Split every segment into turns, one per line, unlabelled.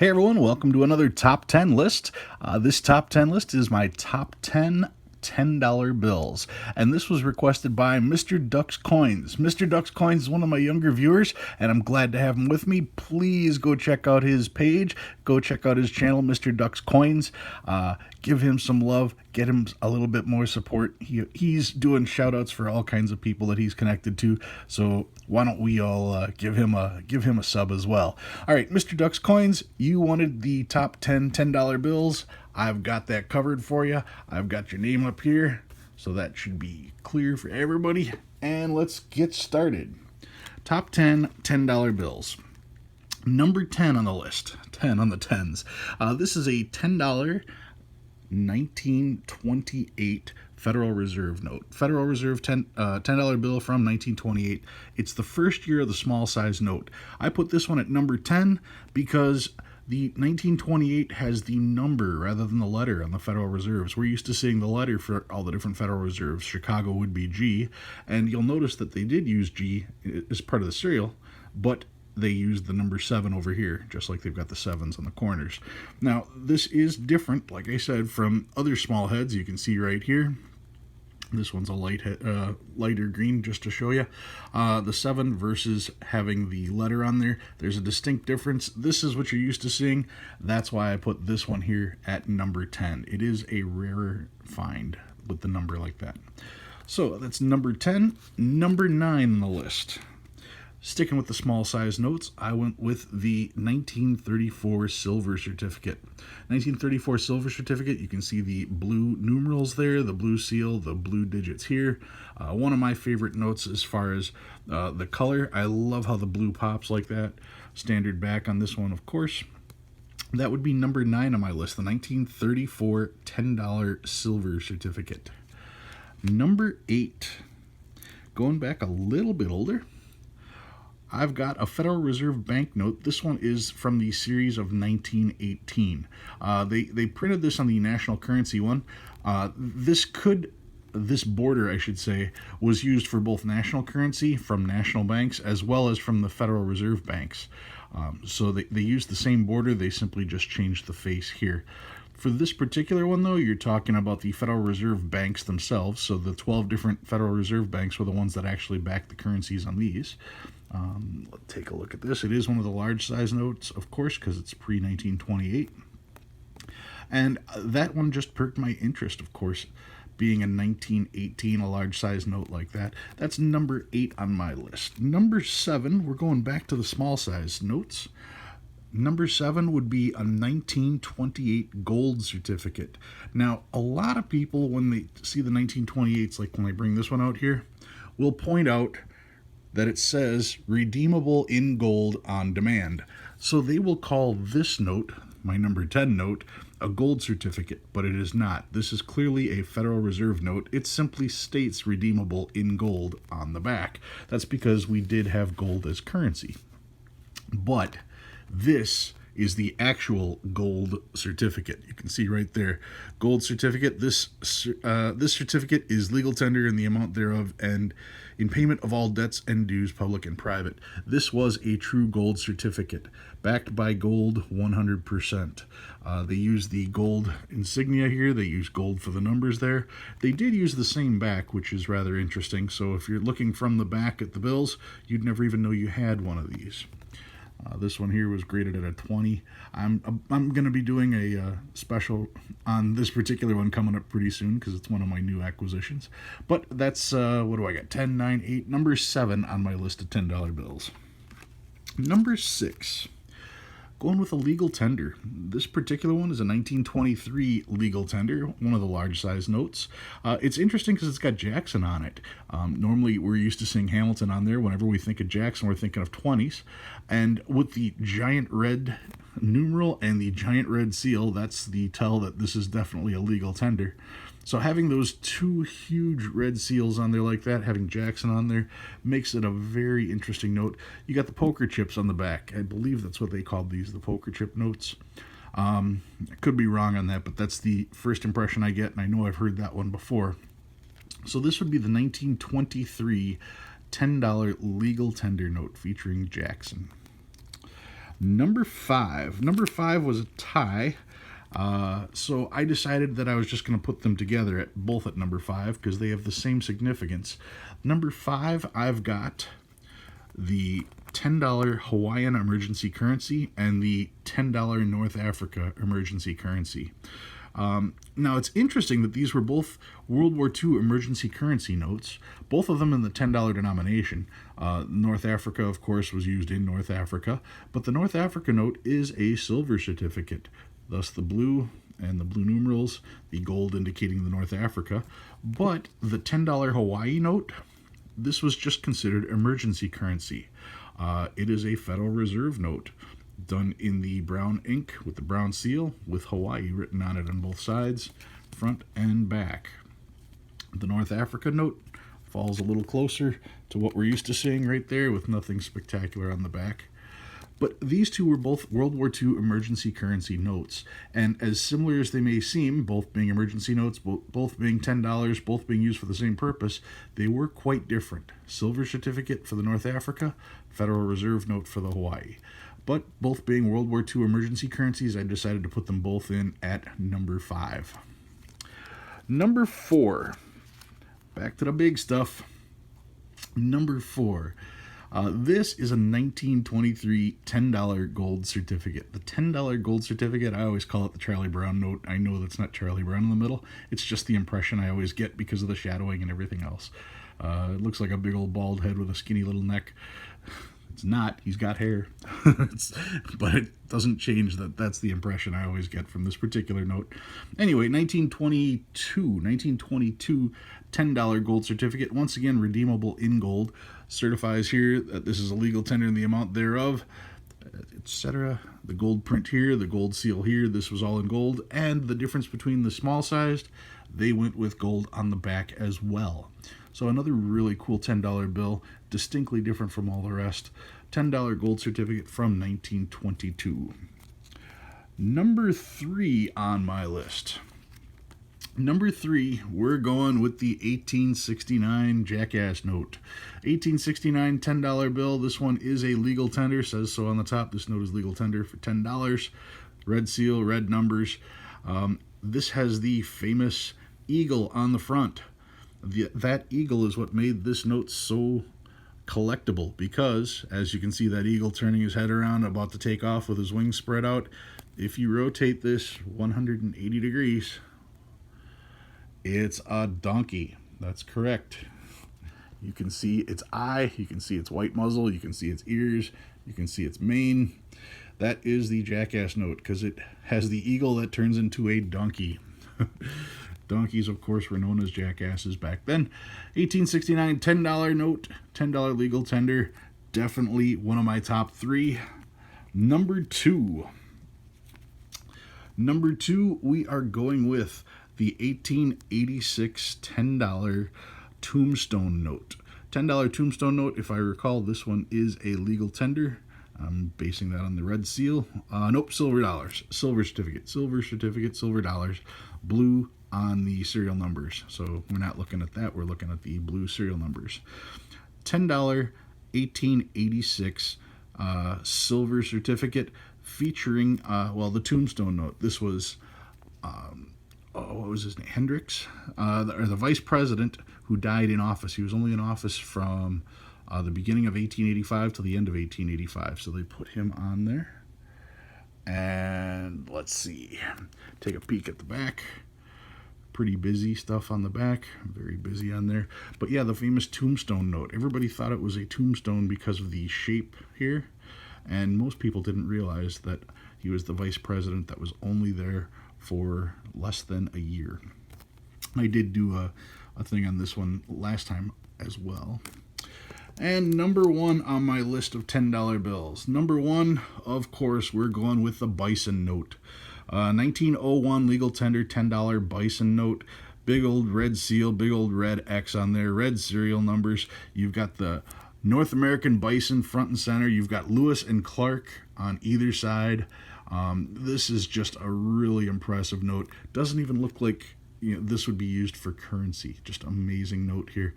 Hey everyone, welcome to another top 10 list. This top 10 list is my top 10 $10 bills. And this was requested by Mr. Ducks Coins. Mr. Ducks Coins is one of my younger viewers, and I'm glad to have him with me. Please go check out his page. Go check out his channel, Mr. Ducks Coins. Give him some love. Get him a little bit more support. He's doing shout outs for all kinds of people that he's connected to. So why don't we all give him a sub as well. All right, Mr. Ducks Coins, you wanted the top 10 $10 bills. I've got that covered for you. I've got your name up here, so that should be clear for everybody. And let's get started. Top 10 $10 bills. Number 10 on the list. 10 on the 10s. This is a $10 1928 Federal Reserve note. Federal Reserve $10 bill from 1928. It's the first year of the small size note. I put this one at number 10 because the 1928 has the number rather than the letter on the Federal Reserves. We're used to seeing the letter for all the different Federal Reserves. Chicago would be G, and you'll notice that they did use G as part of the serial, but they used the number 7 over here, just like they've got the 7s on the corners. Now, this is different, like I said, from other small heads. You can see right here. This one's a lighter green, just to show you. The 7 versus having the letter on there, there's a distinct difference. This is what you're used to seeing. That's why I put this one here at number 10. It is a rarer find with the number like that. So that's number 10. Number 9 on the list. Sticking with the small size notes, I went with the 1934 silver certificate. 1934 silver certificate, you can see the blue numerals there, the blue seal, the blue digits here. One of my favorite notes as far as the color. I love how the blue pops like that. Standard back on this one, of course. That would be number 9 on my list, the 1934 $10 silver certificate. Number 8, going back a little bit older, I've got a Federal Reserve banknote. This one is from the series of 1918. They printed this on the national currency one. This border, I should say, was used for both national currency from national banks as well as from the Federal Reserve banks. So they used the same border. They simply just changed the face here. For this particular one, though, you're talking about the Federal Reserve banks themselves. So the 12 different Federal Reserve banks were the ones that actually backed the currencies on these. Let's take a look at this. It is one of the large size notes, of course, because it's pre-1928. And that one just perked my interest, of course, being in 1918, a large size note like that. That's number 8 on my list. Number 7, we're going back to the small size notes. Number 7 would be a 1928 gold certificate. Now, a lot of people, when they see the 1928s, like when I bring this one out here, will point out that it says redeemable in gold on demand. So they will call this note, my number 10 note, a gold certificate, but it is not. This is clearly a Federal Reserve note. It simply states redeemable in gold on the back. That's because we did have gold as currency. But this is the actual gold certificate. You can see right there, gold certificate. This certificate is legal tender in the amount thereof and in payment of all debts and dues, public and private. This was a true gold certificate, backed by gold 100%. They used the gold insignia here. They used gold for the numbers there. They did use the same back, which is rather interesting. So if you're looking from the back at the bills, you'd never even know you had one of these. This one here was graded at a 20. I'm going to be doing a special on this particular one coming up pretty soon because it's one of my new acquisitions. But that's, what do I got? 10, 9, 8. Number 7 on my list of $10 bills. Number 6. Going with a legal tender. This particular one is a 1923 legal tender, one of the large size notes. It's interesting because it's got Jackson on it. Normally we're used to seeing Hamilton on there. Whenever we think of Jackson, we're thinking of 20s. And with the giant red numeral and the giant red seal, that's the tell that this is definitely a legal tender. So having those two huge red seals on there like that, having Jackson on there, makes it a very interesting note. You got the poker chips on the back. I believe that's what they called these, the poker chip notes. I could be wrong on that, but that's the first impression I get, and I know I've heard that one before. So this would be the 1923 $10 legal tender note featuring Jackson. Number five. Number five was a tie. So I decided that I was just going to put them together both at number five because they have the same significance. Number five, I've got the $10 Hawaiian emergency currency and the $10 North Africa emergency currency. Now, it's interesting that these were both World War II emergency currency notes, both of them in the $10 denomination. North Africa, of course, was used in North Africa, but the North Africa note is a silver certificate, thus the blue and the blue numerals, the gold indicating the North Africa. But the $10 Hawaii note, this was just considered emergency currency. It is a Federal Reserve note done in the brown ink with the brown seal with Hawaii written on it on both sides, front and back. The North Africa note falls a little closer to what we're used to seeing right there with nothing spectacular on the back. But these two were both World War II emergency currency notes, and as similar as they may seem, both being emergency notes, both being $10, both being used for the same purpose, they were quite different. Silver certificate for the North Africa, Federal Reserve note for the Hawaii. But both being World War II emergency currencies, I decided to put them both in at number five. Number four. Back to the big stuff. Number four. This is a 1923 $10 gold certificate. The $10 gold certificate, I always call it the Charlie Brown note. I know that's not Charlie Brown in the middle. It's just the impression I always get because of the shadowing and everything else. It looks like a big old bald head with a skinny little neck. It's not. He's got hair. But it doesn't change that that's the impression I always get from this particular note. Anyway, 1922 $10 gold certificate, once again redeemable in gold, certifies here that this is a legal tender in the amount thereof, etc. The gold print here, the gold seal here, this was all in gold, and the difference between the small sized, they went with gold on the back as well. So another really cool $10 bill, distinctly different from all the rest. $10 gold certificate from 1922. Number three on my list. Number three, we're going with the 1869 Jackass note. 1869 $10 bill. This one is a legal tender. Says so on the top. This note is legal tender for $10. Red seal, red numbers. This has the famous eagle on the front. That eagle is what made this note so collectible because, as you can see, that eagle turning his head around, about to take off with his wings spread out. If you rotate this 180 degrees, it's a donkey. That's correct. You can see its eye, you can see its white muzzle, you can see its ears, you can see its mane. That is the Jackass note because it has the eagle that turns into a donkey. Donkeys, of course, were known as jackasses back then. 1869 $10 note, $10 legal tender. Definitely one of my top three. Number two. Number two, we are going with the 1886 $10 Tombstone note. $10 Tombstone note, if I recall, this one is a legal tender. I'm basing that on the red seal. Nope, silver dollars. Silver certificate, silver dollars. Blue on the serial numbers. So we're not looking at that. We're looking at the blue serial numbers. $10 1886 silver certificate featuring, the Tombstone note. This was, what was his name? Hendricks, the vice president who died in office. He was only in office from the beginning of 1885 to the end of 1885. So they put him on there. And let's see. Take a peek at the back. Pretty busy stuff on the back. Very busy on there. But yeah, the famous Tombstone note. Everybody thought it was a tombstone because of the shape here. And most people didn't realize that he was the vice president that was only there for less than a year. I did do a thing on this one last time as well. And number one on my list of $10 bills. Number one, of course, we're going with the Bison note. 1901 legal tender $10 Bison note. Big old red seal, big old red X on there, red serial numbers. You've got the North American Bison front and center. You've got Lewis and Clark on either side. This is just a really impressive note. Doesn't even look like this would be used for currency. Just amazing note here.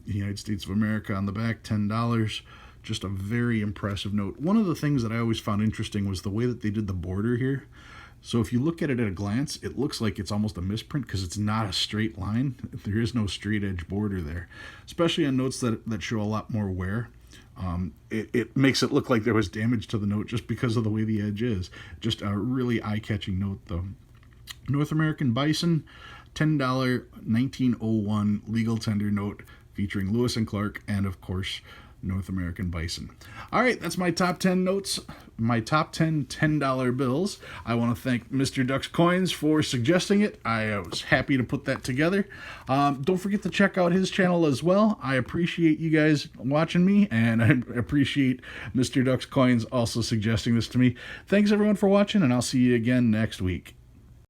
United States of America on the back, $10. Just a very impressive note. One of the things that I always found interesting was the way that they did the border here. So if you look at it at a glance, it looks like it's almost a misprint because it's not a straight line. There is no straight edge border there, especially on notes that show a lot more wear. It makes it look like there was damage to the note just because of the way the edge is. Just a really eye-catching note, though. North American Bison, $10 1901 legal tender note featuring Lewis and Clark, and of course North American Bison. All right, that's my top 10 notes, my top 10 $10 bills. I want to thank Mr. Ducks Coins for suggesting it. I was happy to put that together. Don't forget to check out his channel as well. I appreciate you guys watching me, and I appreciate Mr. Ducks Coins also suggesting this to me. Thanks everyone for watching, and I'll see you again next week.